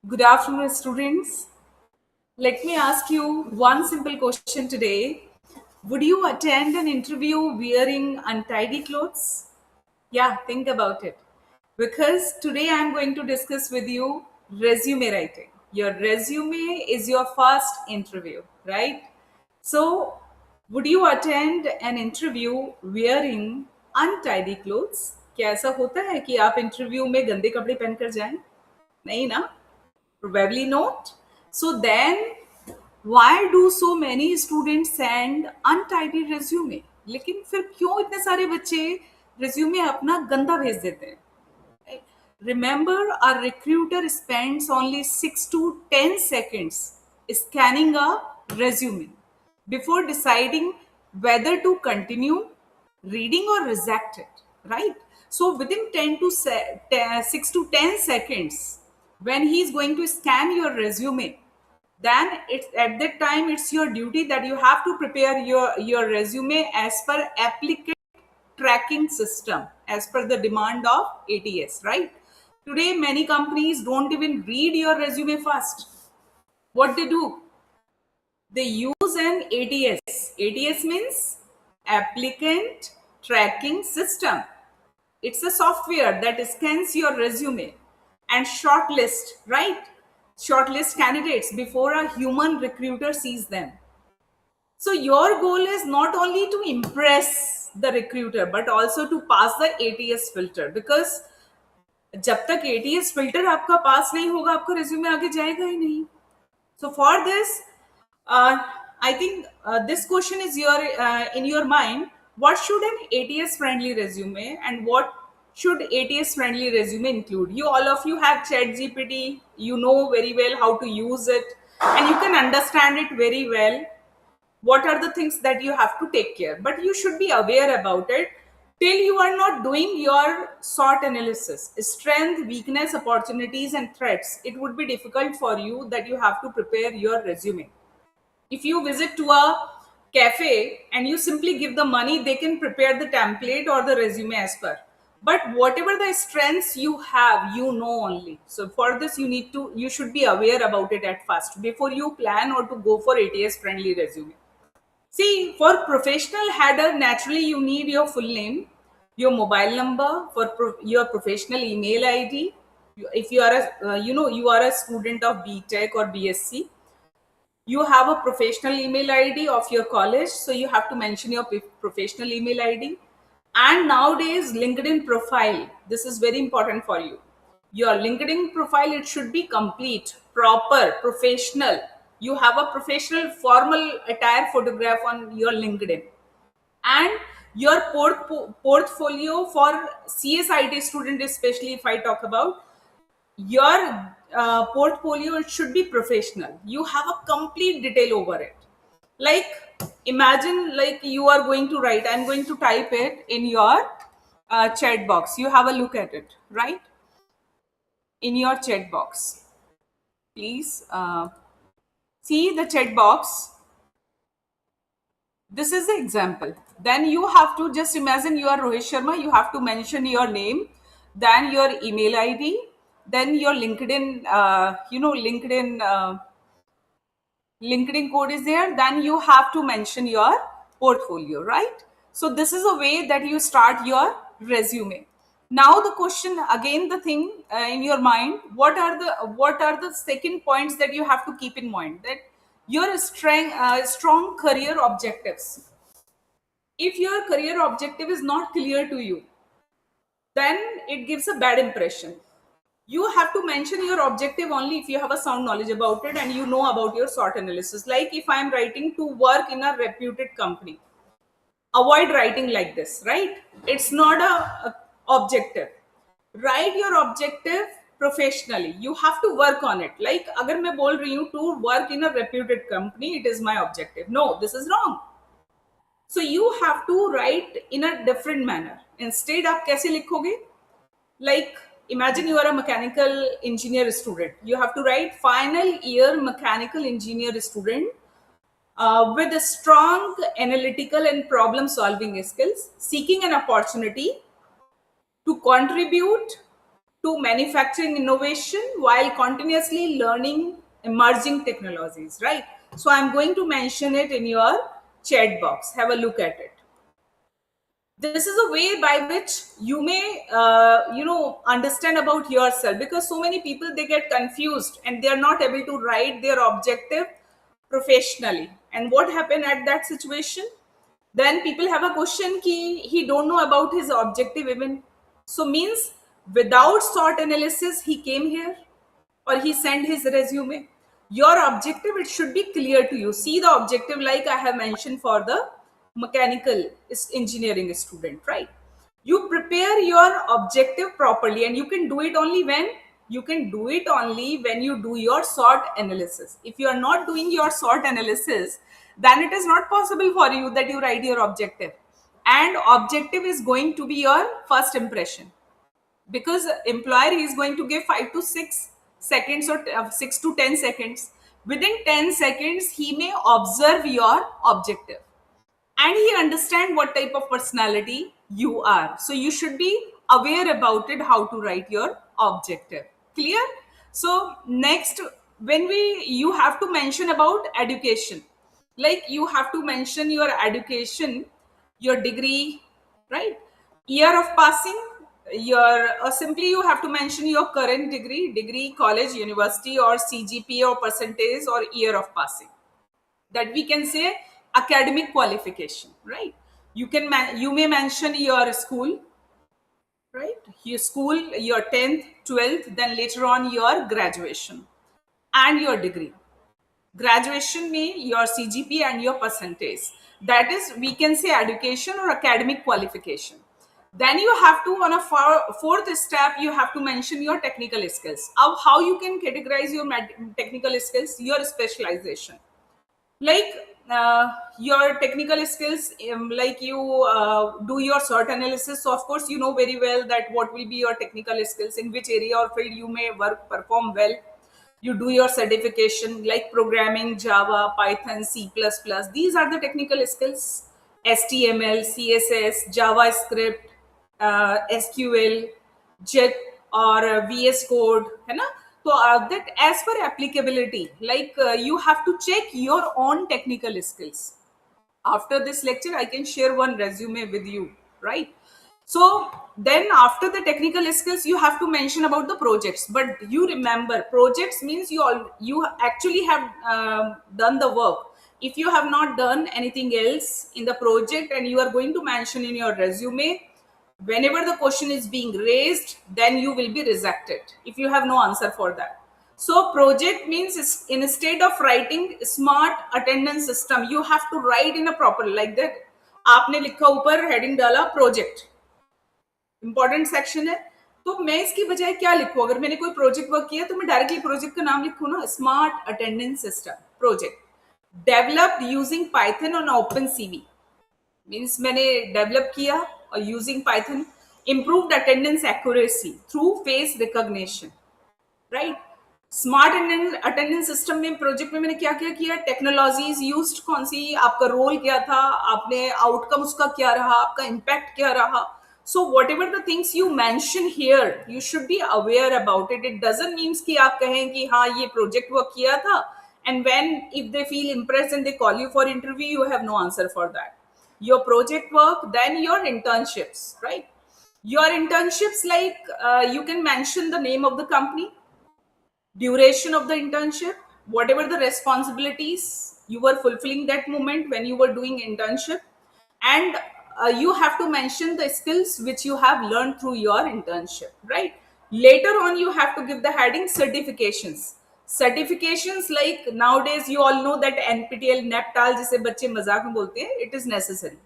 Good afternoon, students. Let me ask you one simple question today. Would you attend an interview wearing untidy clothes? Yeah, think about it. Because today I'm going to discuss with you resume writing. Your resume is your first interview, right? So, would you attend an interview wearing untidy clothes? क्या ऐसा होता है कि आप interview में गंदे कपड़े पहनकर जाएं? नहीं ना? Probably not. So then, why do so many students send untidy resume? लेकिन फिर क्यों इतने सारे बच्चे resume अपना गंदा भेज देते हैं? Remember, a recruiter spends only 6 to 10 seconds scanning a resume before deciding whether to continue reading or reject it, right? So within 6 to 10 seconds, when he is going to scan your resume, then it's at that time it's your duty that you have to prepare your resume as per applicant tracking system as per the demand of ATS, right? Today, many companies don't even read your resume first. What they do? They use an ATS. ATS means applicant tracking system. It's a software that scans your resume and shortlist, right? Shortlist candidates before a human recruiter sees them. So your goal is not only to impress the recruiter but also to pass the ATS filter, because जब तक ATS filter आपका पास नहीं होगा आपका resume आगे जाएगा ही नहीं. So for this, I think this question is in your mind. What should an ATS friendly resume and what should ATS friendly resume include? You all of you have ChatGPT. You know very well how to use it, and you can understand it very well. What are the things that you have to take care, but you should be aware about it till you are not doing your SWOT analysis, strength, weakness, opportunities and threats. It would be difficult for you that you have to prepare your resume. If you visit to a cafe and you simply give the money, they can prepare the template or the resume as per, but whatever the strengths you have, you know only. So for this you should be aware about it at first before you plan or to go for ATS friendly resume. See, for professional header, naturally you need your full name, your mobile number, for your professional email ID. If you are you are a student of BTech or BSc, you have a professional email ID of your college, so you have to mention your professional email ID. And nowadays, LinkedIn profile. This is very important for you. Your LinkedIn profile, it should be complete, proper, professional. You have a professional formal attire photograph on your LinkedIn, and your portfolio for CSIT student, especially if I talk about your portfolio, it should be professional. You have a complete detail over it. Like, imagine like you are going to write, I'm going to type it in your chat box. You have a look at it, right? In your chat box, please see the chat box. This is the example. Then you have to just imagine you are Rohit Sharma. You have to mention your name, then your email ID, then your LinkedIn, LinkedIn code is there. Then you have to mention your portfolio, right? So this is a way that you start your resume. Now the question again, the thing in your mind, what are the second points that you have to keep in mind, that your strong career objectives. If your career objective is not clear to you, then it gives a bad impression. You have to mention your objective only if you have a sound knowledge about it and you know about your SWOT analysis. Like if I am writing to work in a reputed company, avoid writing like this, right? It's not a objective. Write your objective professionally. You have to work on it. Like अगर मैं बोल रही हूँ to work in a reputed company, it is my objective. No, this is wrong. So you have to write in a different manner. Instead आप कैसे लिखोगे? Like imagine you are a mechanical engineer student. You have to write final year mechanical engineer student with a strong analytical and problem solving skills, seeking an opportunity to contribute to manufacturing innovation while continuously learning emerging technologies, right? So I'm going to mention it in your chat box. Have a look at it. This is a way by which you may understand about yourself, because so many people, they get confused and they are not able to write their objective professionally. And what happened at that situation, then people have a question ki he don't know about his objective even. So means without SWOT analysis he came here, or he sent his resume. Your objective, it should be clear to you. See the objective, like I have mentioned for the mechanical engineering student, right? You prepare your objective properly, and you can do it only when you do your SWOT analysis. If you are not doing your SWOT analysis, then it is not possible for you that you write your objective. And objective is going to be your first impression, because employer is going to give 5 to 6 seconds, or 6 to 10 seconds. Within 10 seconds he may observe your objective, and he understand what type of personality you are. So you should be aware about it, how to write your objective. Clear? So next, when we you have to mention about education, like you have to mention your education, your degree, right? Year of passing, your simply you have to mention your current degree, college, university, or CGPA, or percentage, or year of passing. That we can say academic qualification, right? You may mention your school, right? Your school, your 10th, 12th, then later on your graduation and your degree. Graduation may your CGP and your percentage. That is, we can say education or academic qualification. Then you have to, on a fourth step, you have to mention your technical skills. How you can categorize your technical skills, your specialization. Like your technical skills, like you do your SWOT analysis. So of course you know very well that what will be your technical skills, in which area or field you may perform well. You do your certification, like programming, Java, Python, C++. These are the technical skills. HTML, CSS, JavaScript, SQL, JET, or VS Code, है ना? So that as per applicability, like you have to check your own technical skills. After this lecture, I can share one resume with you, right? So then after the technical skills, you have to mention about the projects. But you remember, projects means you actually have done the work. If you have not done anything else in the project and you are going to mention in your resume, whenever the question is being raised, then you will be rejected if you have no answer for that. So project means instead of writing smart attendance system, you have to write in a proper, like that आपने लिखा ऊपर heading डाला project, important section है, तो मैं इसकी बजाय क्या लिखूं? अगर मैंने कोई प्रोजेक्ट वर्क किया तो मैं डायरेक्टली प्रोजेक्ट का नाम लिखूं ना, smart attendance system project developed using Python on open CV. Means मैंने डेवलप किया और using Python, improved attendance accuracy through face recognition, right? Smart attendance system में प्रोजेक्ट में मैंने क्या क्या किया? टेक्नोलॉजीज यूज्ड कौन सी, आपका रोल क्या था, आपने आउटकम उसका क्या रहा, आपका इम्पैक्ट क्या रहा. So whatever the things you mention here, you should be aware about it. It doesn't mean कि आप कहें कि हाँ ये प्रोजेक्ट वर्क किया था, and when if they feel impressed and they call you for interview, you have no answer for that. Your project work, then your internships, right? Your internships, like you can mention the name of the company, duration of the internship, whatever the responsibilities you were fulfilling that moment when you were doing internship, and you have to mention the skills which you have learned through your internship, right? Later on you have to give the heading certifications. Certifications, like nowadays you all know that NPTEL, NAPTAL जिसे बच्चे मजाक में बोलते हैं, it is necessary.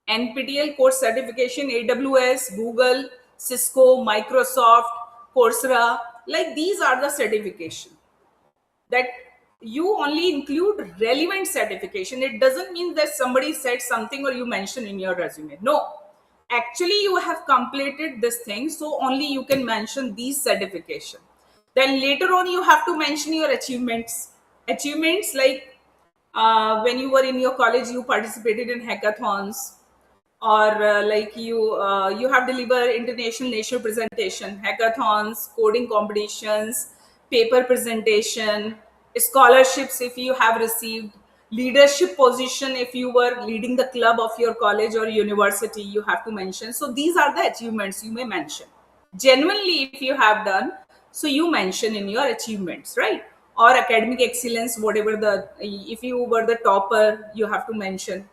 NPTEL course certification, AWS, Google, Cisco, Microsoft, Coursera, like these are the certification that you only include relevant certification. It doesn't mean that somebody said something or you mention in your resume. No, actually you have completed this thing, so only you can mention these certification. Then later on you have to mention your achievements. Achievements, like when you were in your college, you participated in hackathons, or like you have delivered international national presentation, hackathons, coding competitions, paper presentation, scholarships if you have received, leadership position if you were leading the club of your college or university, you have to mention. So these are the achievements you may mention. Genuinely if you have done, so you mention in your achievements, right? Or academic excellence, whatever the, if you were the topper, you have to mention,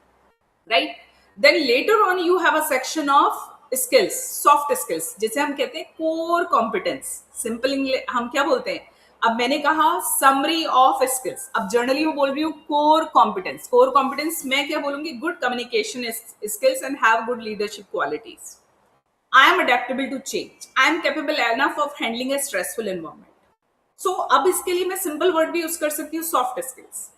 right? Then later on you have a section of skills, soft skills, जैसे हम कहते हैं core competence, simple English हम क्या बोलते हैं? अब मैंने कहा समरी ऑफ स्किल्स, अब जनरली मैं बोल रही हूँ कोर कॉम्पिटेंस। कोर कॉम्पिटेंस मैं क्या बोलूंगी? Good communication skills and have good leadership qualities. I am adaptable to change, I am capable enough of handling a stressful environment. So अब इसके लिए मैं सिंपल वर्ड भी यूज कर सकती हूँ, soft skills,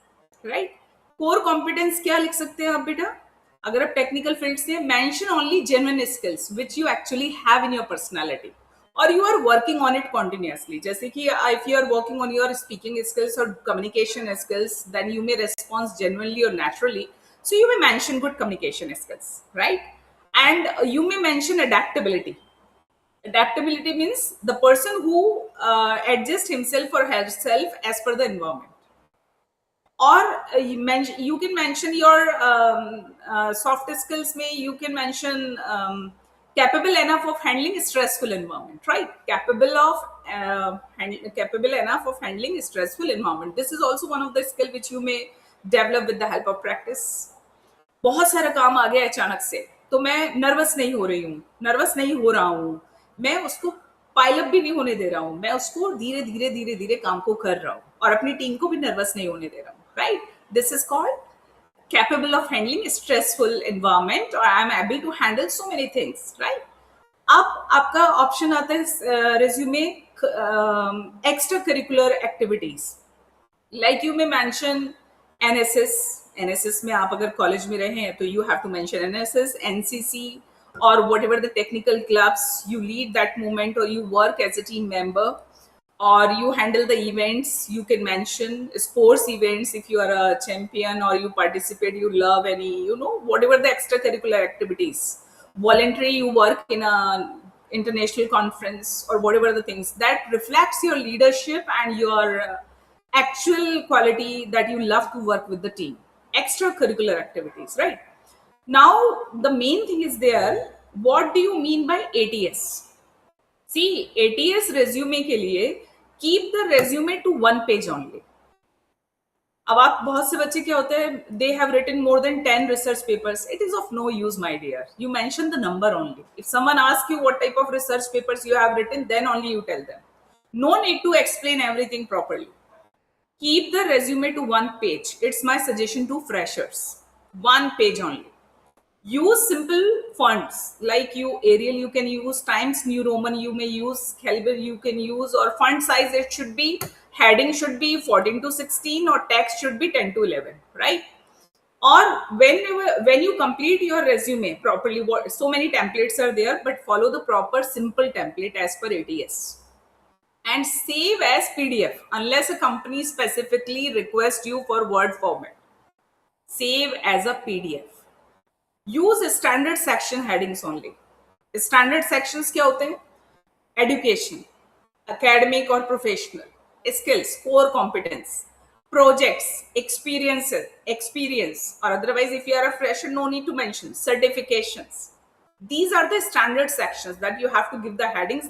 right? Core competence क्या लिख सकते हैं आप बेटा? अगर आप टेक्निकल फील्ड से, mention only genuine skills which you actually have in your personality और you are working on it continuously. जैसे कि if you are working on your speaking skills और communication skills, then you may response genuinely और naturally, so you may mention good communication skills, right? And you may mention adaptability. Adaptability means the person who adjusts himself or herself as per the environment. Or you can mention your soft skills may, you can mention capable enough of handling stressful environment, right? Capable enough of handling stressful environment. This is also one of the skill which you may develop with the help of practice. बहुत सारा काम आ गया अचानक से, तो मैं nervous नहीं हो रही हूँ, नर्वस नहीं हो रहा हूँ, मैं उसको पाइल अप भी नहीं होने दे रहा हूँ, मैं उसको धीरे धीरे धीरे धीरे काम को कर रहा हूँ और अपनी टीम को भी नर्वस नहीं होने दे रहा हूँ, right? This is called capable of handling stressful environment और I am able to handle so many things, right? अब आपका ऑप्शन आता है resume extra curricular activities, like you may mention NSS. NSS में आप अगर कॉलेज में रहे हैं तो you have to mention NSS, NCC, और whatever the technical clubs you lead that movement और you work as a team member or you handle the events. You can mention sports events if you are a champion or you participate, you love any, you know, whatever the extracurricular activities, voluntary, you work in a international conference or whatever the things that reflects your leadership and your actual quality that you love to work with the team. Extracurricular activities, right? Now the main thing is there, what do you mean by ATS? See, ATS resume के लिए keep the resume to one page only. अब आप बहुत से बच्चे क्या होते हैं, they have written more than 10 research papers. It is of no use, my dear. You mention the number only. If someone asks you what type of research papers you have written, then only you tell them. No need to explain everything properly. Keep the resume to one page. It's my suggestion to freshers. One page only. Use simple fonts like Arial you can use, Times New Roman you may use, Calibri you can use, or font size it should be, heading should be 14 to 16 or text should be 10 to 11, right? Or when you complete your resume properly, so many templates are there, but follow the proper simple template as per ATS and save as PDF unless a company specifically requests you for Word format. Save as a PDF. Use standard section headings only. Standard sections क्या होते हैं? Education, academic और professional, skills, core competence, projects, experience, और otherwise if you are a fresher no need to mention certifications. These are the standard sections that you have to give the headings.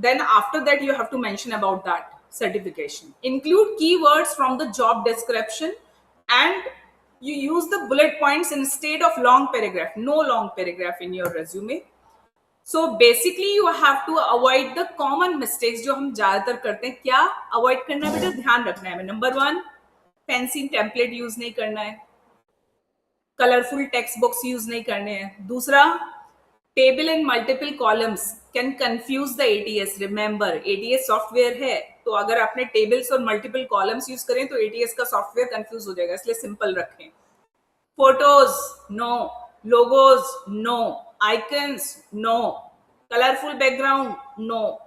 Then after that you have to mention about that certification. Include keywords from the job description and you use the bullet points instead of long paragraph. No long paragraph in your resume. So basically you have to avoid the common mistakes जो हम ज्यादातर करते हैं. क्या avoid करना है बेटा? ध्यान रखना है. नंबर 1, फैंसी टेम्पलेट यूज नहीं करना है, कलरफुल टेक्स्ट बॉक्स यूज नहीं करने हैं. दूसरा, table and multiple columns can confuse the ATS. Remember, ATS software है, तो अगर आपने टेबल्स और मल्टीपल कॉलम्स यूज करें तो एटीएस का सॉफ्टवेयर कंफ्यूज हो जाएगा, इसलिए सिंपल रखें. Photos no, logos no, icons no, colourful background no,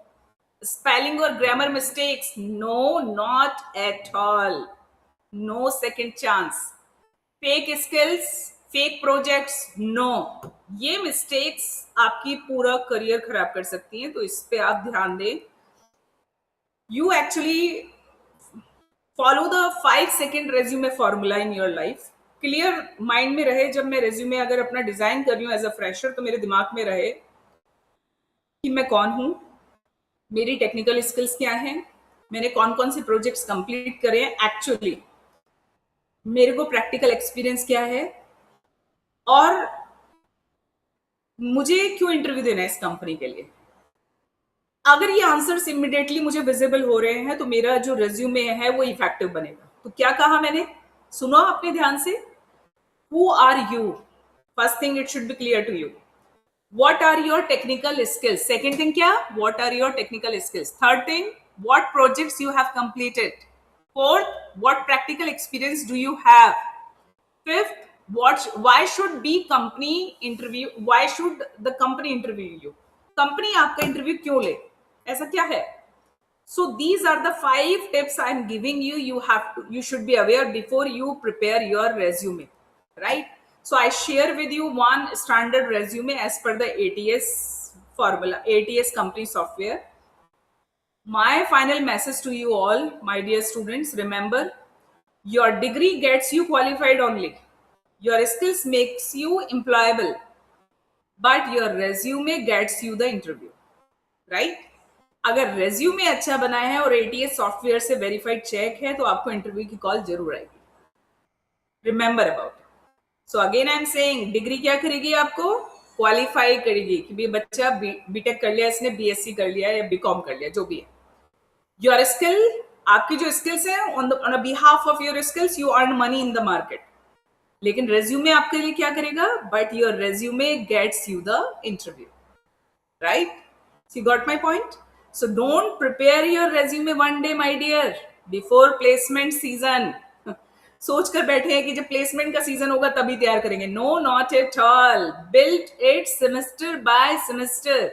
spelling or grammar mistakes no, not at all. No second chance. Fake skills, fake projects no. ये mistakes आपकी पूरा करियर खराब कर सकती हैं, तो इस पे आप ध्यान दें. You actually follow the 5 second resume formula in your life. Clear mind में रहे, जब मैं रेज्यूमे अगर अपना डिजाइन कर रही हूँ एज अ फ्रेशर, तो मेरे दिमाग में रहे कि मैं कौन हूँ, मेरी टेक्निकल स्किल्स क्या हैं, मैंने कौन कौन से प्रोजेक्ट्स कंप्लीट करे हैं एक्चुअली, मेरे को प्रैक्टिकल एक्सपीरियंस क्या है, और मुझे क्यों इंटरव्यू देना है इस कंपनी के लिए. अगर ये आंसर्स इमिडिएटली मुझे विजिबल हो रहे हैं, तो मेरा जो रेज्यूमे है वो इफेक्टिव बनेगा. तो क्या कहा मैंने, सुनो अपने ध्यान से. Who are you, first thing it should be clear to you. What are your technical skills? Second thing क्या? What are your technical skills? Third thing, what projects you have completed? Fourth, what practical experience do you have? Fifth, why should be company interview? Why should the company interview you? Company आपका interview क्यों ले? ऐसा क्या है? So these are the 5 tips I am giving you. You should be aware before you prepare your resume, right? So I share with you one standard resume as per the ATS formula, ATS company software. My final message to you all, my dear students, remember, your degree gets you qualified only. Your skills makes you employable, but your resume gets you the interview, right? अगर resume अच्छा बना है और ATS software से verified check है, तो आपको interview की कॉल जरूर आएगी. Remember about. So again I am saying, degree क्या करेगी, आपको क्वालिफाई करेगी कि भी बच्चा बीटेक कर लिया, इसने बीएससी कर लिया या बीकॉम कर लिया, जो भी है. योर स्किल, आपकी जो स्किल्स है, on behalf of your skills you earn money in the market. लेकिन रेज्यूमे आपके लिए क्या करेगा, but your resume gets you the interview, right? So you got my point. So don't prepare your resume one day, my dear, before placement season. सोच कर बैठे हैं कि जब प्लेसमेंट का सीजन होगा तभी तैयार करेंगे. No, not at all. Build it semester by semester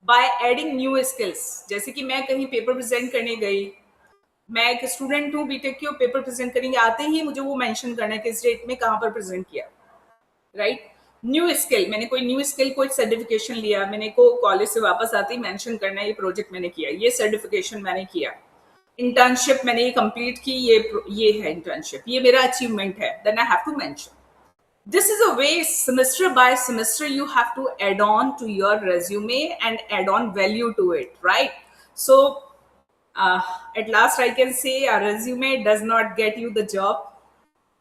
by adding new skills. जैसे कि मैं कहीं पेपर प्रेजेंट करने गई, मैं एक स्टूडेंट हूँ बीटेक की, पेपर प्रेजेंट करेंगे, आते ही मुझे वो मेंशन करना है कि इस डेट में कहाँ पर प्रेजेंट किया, राइट? न्यू स्किल, मैंने कोई न्यू स्किल, कोई सर्टिफिकेशन लिया, मैंने को कॉलेज से वापस आते ही मेंशन करना है ये प्रोजेक्ट मैंने किया, ये सर्टिफिकेशन मैंने किया, इंटर्नशिप मैंने ये कंप्लीट की, ये है इंटर्नशिप, ये मेरा अचीवमेंट है, then I have to mention. This is a way, semester by semester, you have to add on to your resume and add on value to it, right? So, at last I can say a resume does not get you the job.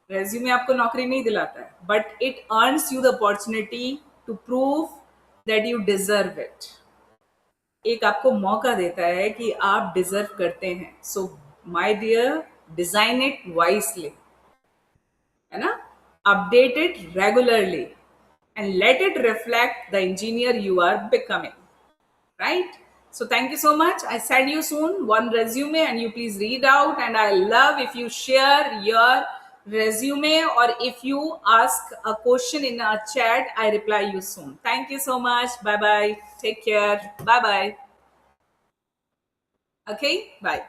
Resume आपको नौकरी नहीं दिलाता है, but it earns you the opportunity to prove that you deserve it. एक आपको मौका देता है कि आप डिजर्व करते हैं. So my dear, design it wisely, है ना? Update it regularly and let it reflect the engineer you are becoming, right? So thank you so much. I send you soon one resume and you please read out, and I love if you share your resume, or if you ask a question in a chat, I reply you soon. Thank you so much. Bye bye. Take care. Bye bye. Okay, bye.